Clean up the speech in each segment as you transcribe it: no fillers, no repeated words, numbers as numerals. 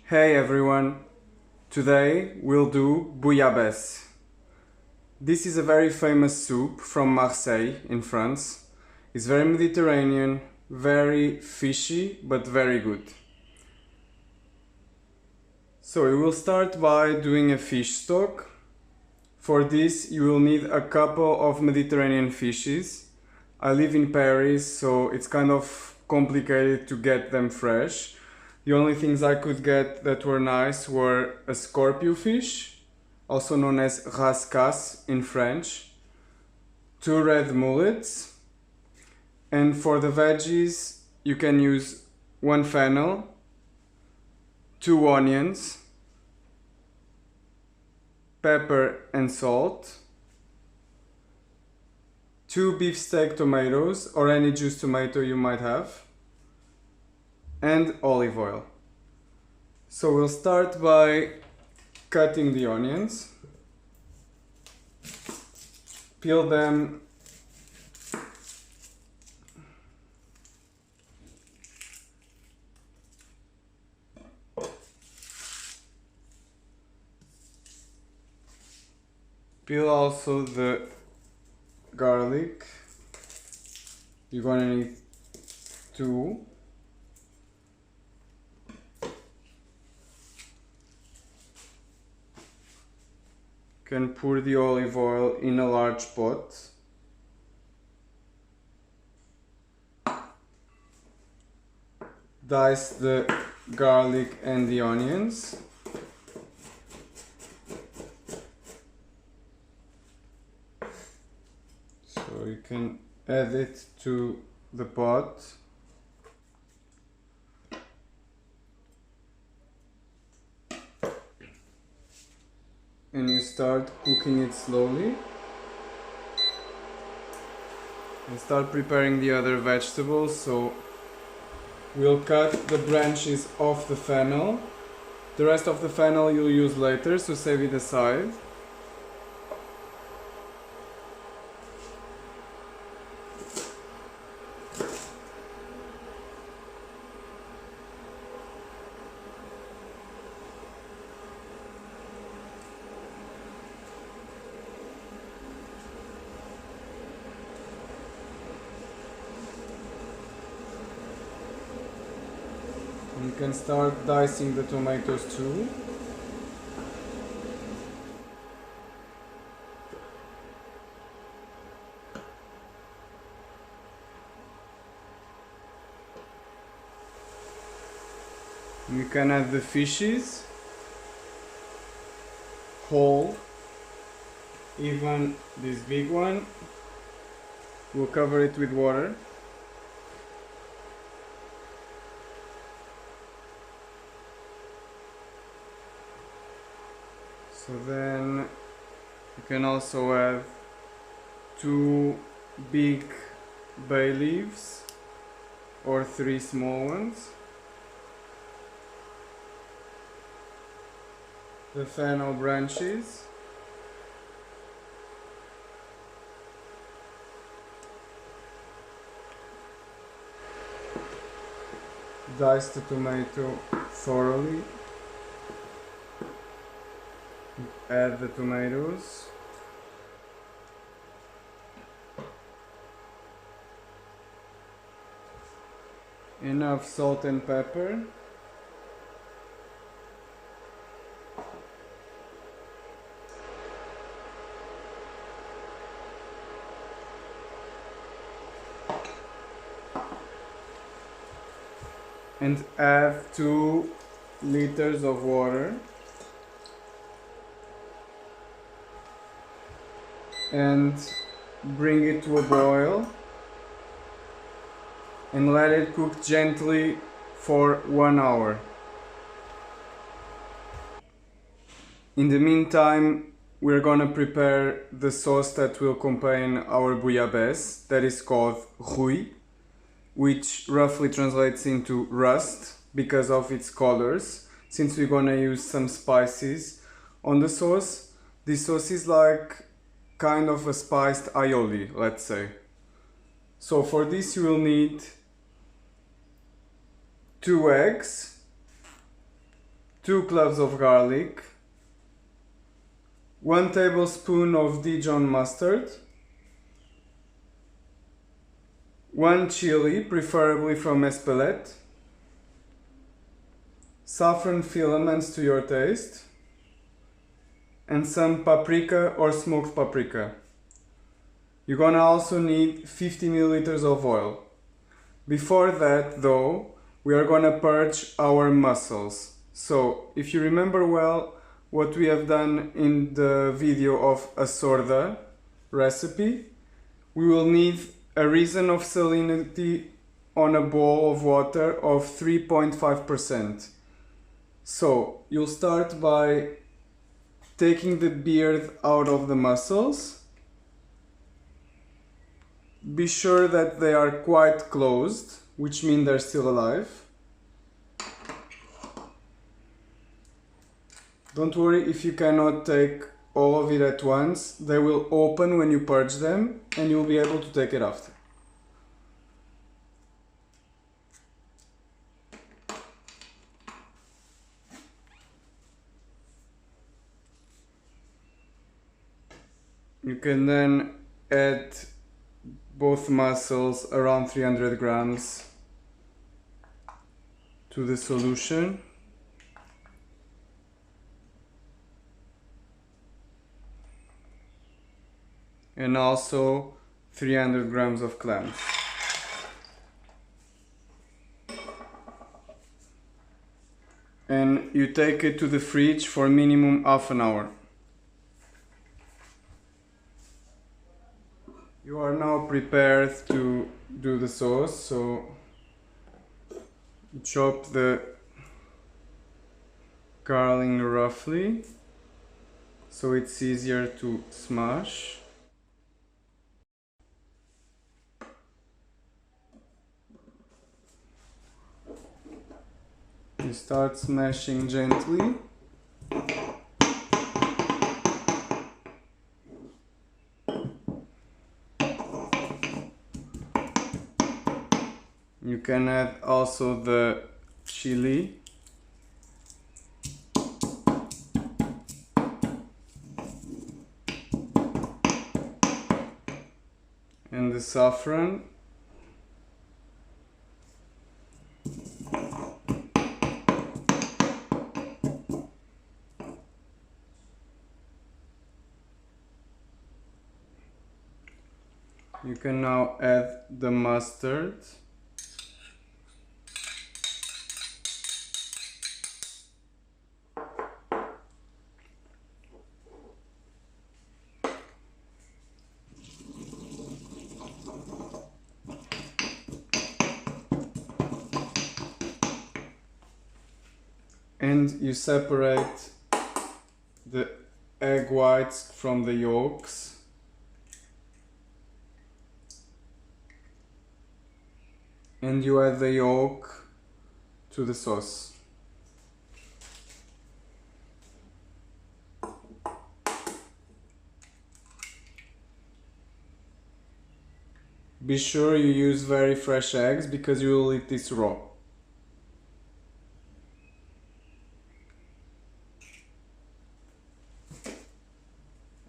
Hey everyone! Today we'll do bouillabaisse. This is a very famous soup from Marseille in France. It's very Mediterranean, very fishy, but very good. So we will start by doing a fish stock. For this you will need a couple of Mediterranean fishes. I live in Paris, so it's kind of complicated to get them fresh. The only things I could get that were nice were a scorpio fish, also known as rascasse in French, 2 red mullets, and for the veggies you can use 1 fennel, 2 onions, pepper and salt, 2 beefsteak tomatoes or any juice tomato you might have, and olive oil. So we'll start by cutting the onions. Peel them Peel also the garlic. You're gonna need 2. You can pour the olive oil in a large pot. Dice the garlic and the onions. So you can add it to the pot. And you start cooking it slowly. And start preparing the other vegetables. So we'll cut the branches off the fennel. The rest of the fennel you'll use later, so save it aside. You can start dicing the tomatoes too. You can add the fishes, whole, even this big one. We'll cover it with water. So then you can also add 2 big bay leaves or 3 small ones. The fennel branches. Dice the tomato thoroughly. Add the tomatoes. Enough salt and pepper. And add 2 liters of water. And bring it to a boil and let it cook gently for 1 hour. In the meantime, we're gonna prepare the sauce that will accompany our bouillabaisse, that is called rouille, which roughly translates into rust because of its colors, since we're gonna use some spices on the sauce. This sauce is like kind of a spiced aïoli, let's say. So for this you will need 2 eggs, 2 cloves of garlic, 1 tablespoon of Dijon mustard, 1 chili, preferably from Espelette, saffron filaments to your taste, and some paprika or smoked paprika. You're gonna also need 50 milliliters of oil. Before that though, we are gonna purge our mussels. So if you remember well what we have done in the video of a sorda recipe, we will need a reason of salinity on a bowl of water of 3.5%. So you'll start by taking the beard out of the mussels. Be sure that they are quite closed, which means they're still alive. Don't worry if you cannot take all of it at once. They will open when you purge them and you'll be able to take it after. You can then add both mussels, around 300 grams, to the solution. And also 300 grams of clams. And you take it to the fridge for minimum half an hour. You are now prepared to do the sauce, so you chop the garlic roughly so it's easier to smash. You start smashing gently. You can add also the chili. And the saffron. You can now add the mustard. And you separate the egg whites from the yolks. And you add the yolk to the sauce. Be sure you use very fresh eggs because you will eat this raw.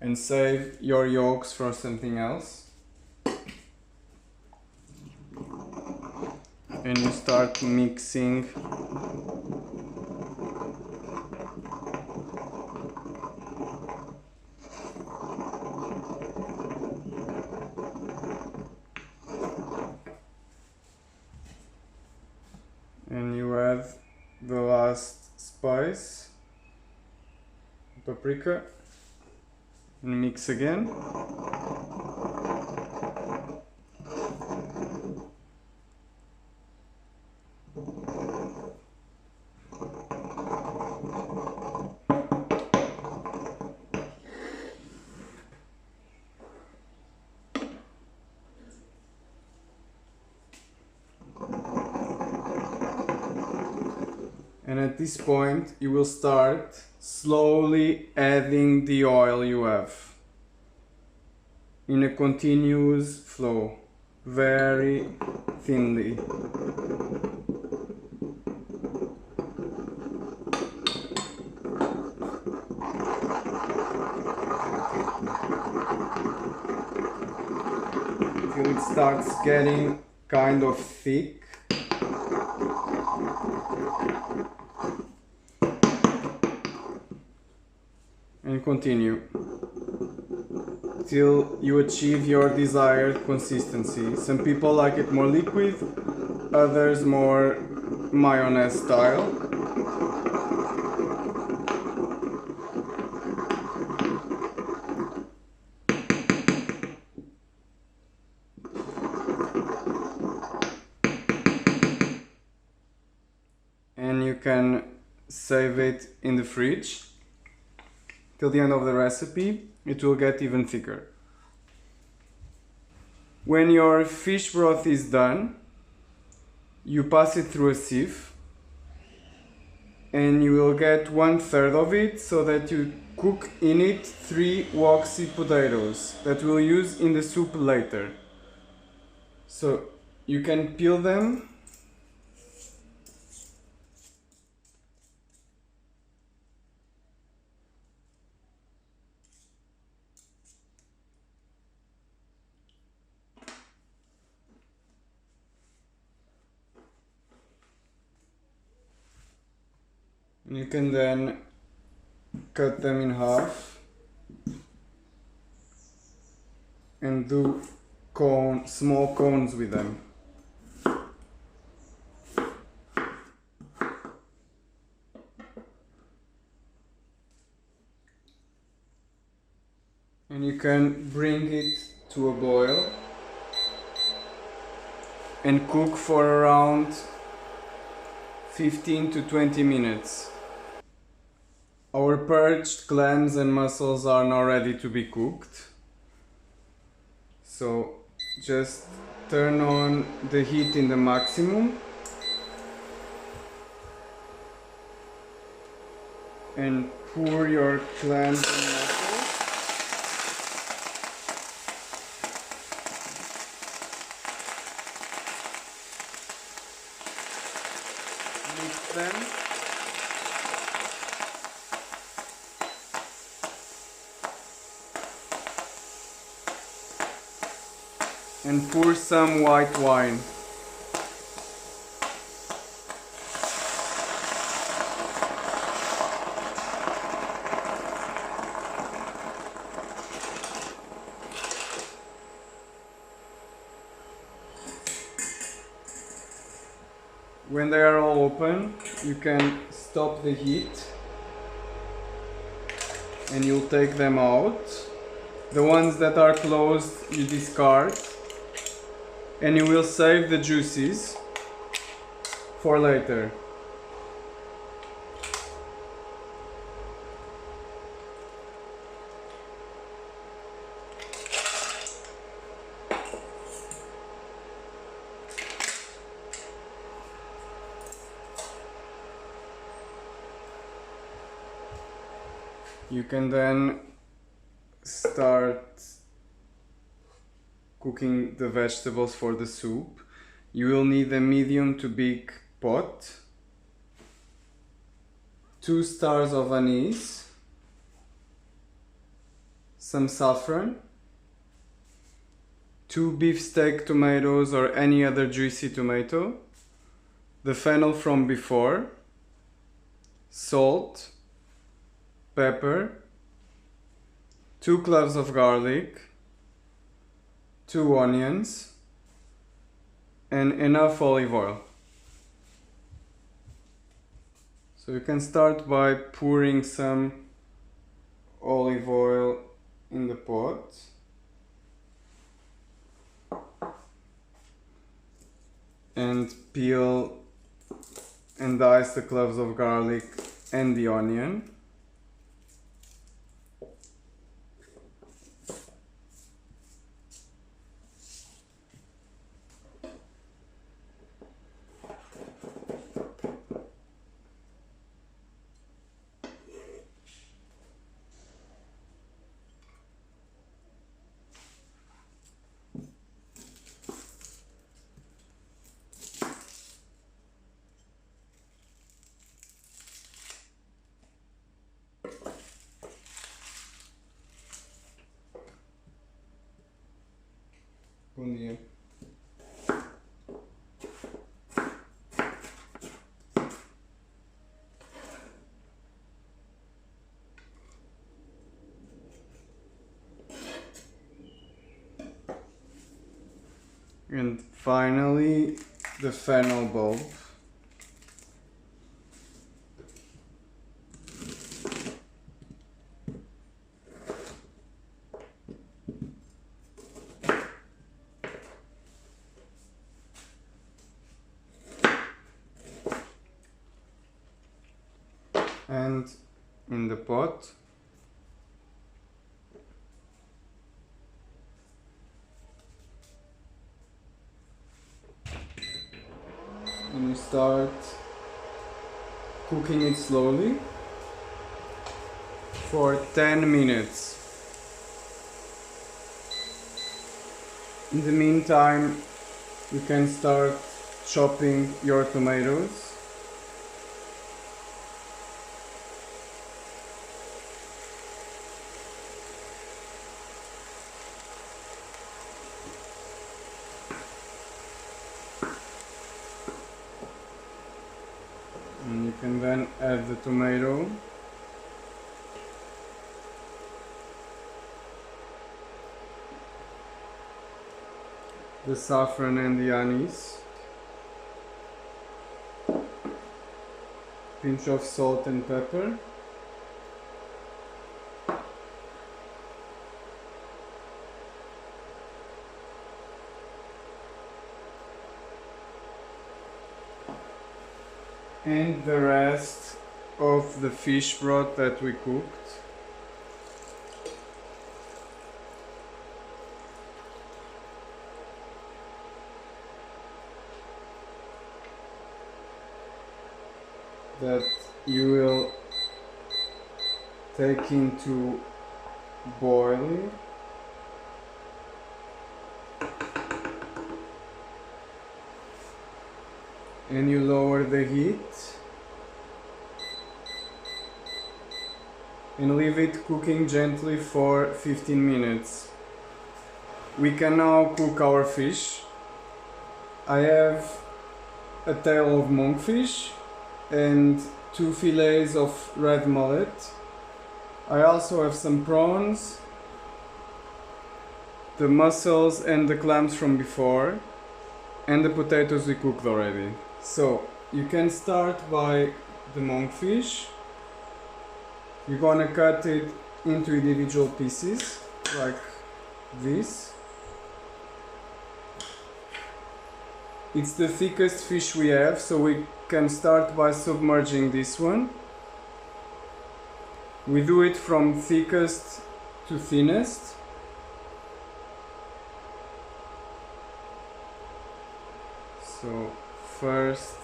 And save your yolks for something else. And you start mixing and you add the last spice, paprika, and mix again. And at this point you will start slowly adding the oil you have in a continuous flow, very thinly. starts getting kind of thick. And continue till you achieve your desired consistency. Some people like it more liquid, others more mayonnaise style. And you can save it in the fridge till the end of the recipe. It will get even thicker. When your fish broth is done, you pass it through a sieve and you will get 1/3 of it, so that you cook in it 3 waxy potatoes that we'll use in the soup later. So you can peel them. You can then cut them in half and do small cones with them. And you can bring it to a boil and cook for around 15 to 20 minutes. Our purged clams and mussels are now ready to be cooked. So just turn on the heat in the maximum and pour your clams and mussels. Mix them. And pour some white wine. When they are all open, you can stop the heat and you'll take them out. The ones that are closed you discard, and you will save the juices for later. You can then start cooking the vegetables for the soup. You will need a medium to big pot, 2 stars of anise, some saffron, 2 beefsteak tomatoes or any other juicy tomato, the fennel from before, salt, pepper, 2 cloves of garlic, 2 onions, and enough olive oil. So you can start by pouring some olive oil in the pot. And peel and dice the cloves of garlic and the onion. Bom dia. And finally, the fennel bulb. And in the pot, and you start cooking it slowly for 10 minutes. In the meantime, you can start chopping your tomatoes. And you can then add the tomato. The saffron and the anise. Pinch of salt and pepper. And the rest of the fish broth that we cooked. That you will take into boiling. And you lower the heat and leave it cooking gently for 15 minutes. We can now cook our fish. I have a tail of monkfish and 2 fillets of red mullet. I also have some prawns, the mussels and the clams from before, and the potatoes we cooked already. So you can start by the monkfish. You're gonna cut it into individual pieces like this. It's the thickest fish we have, so we can start by submerging this one. We do it from thickest to thinnest. So first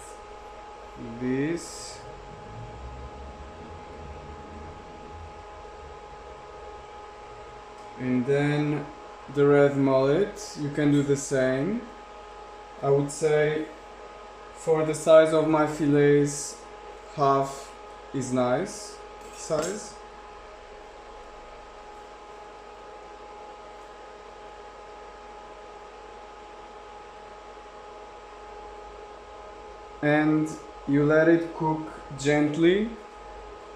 this, and then the red mullet. You can do the same. I would say for the size of my fillets, half is nice size. And you let it cook gently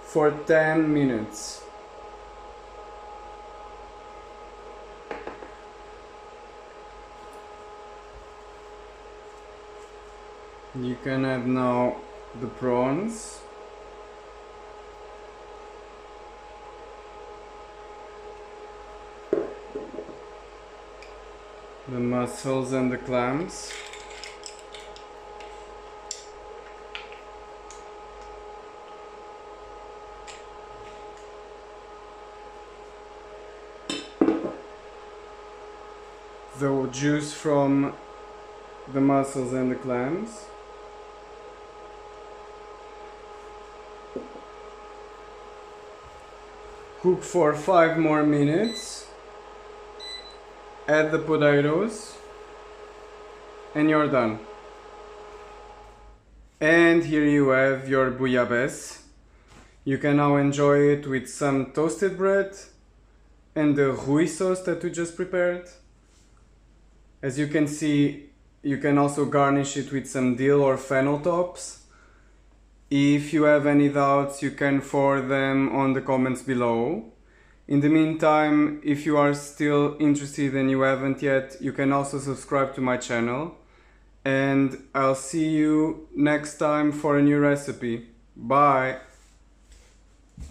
for 10 minutes. You can add now the prawns. The mussels and the clams. The juice from the mussels and the clams. Cook for 5 more minutes. Add the potatoes and you're done. And here you have your bouillabaisse. You can now enjoy it with some toasted bread and the rouille sauce that we just prepared. As you can see, you can also garnish it with some dill or fennel tops. If you have any doubts, you can forward them on the comments below. In the meantime, if you are still interested and you haven't yet, you can also subscribe to my channel. And I'll see you next time for a new recipe. Bye!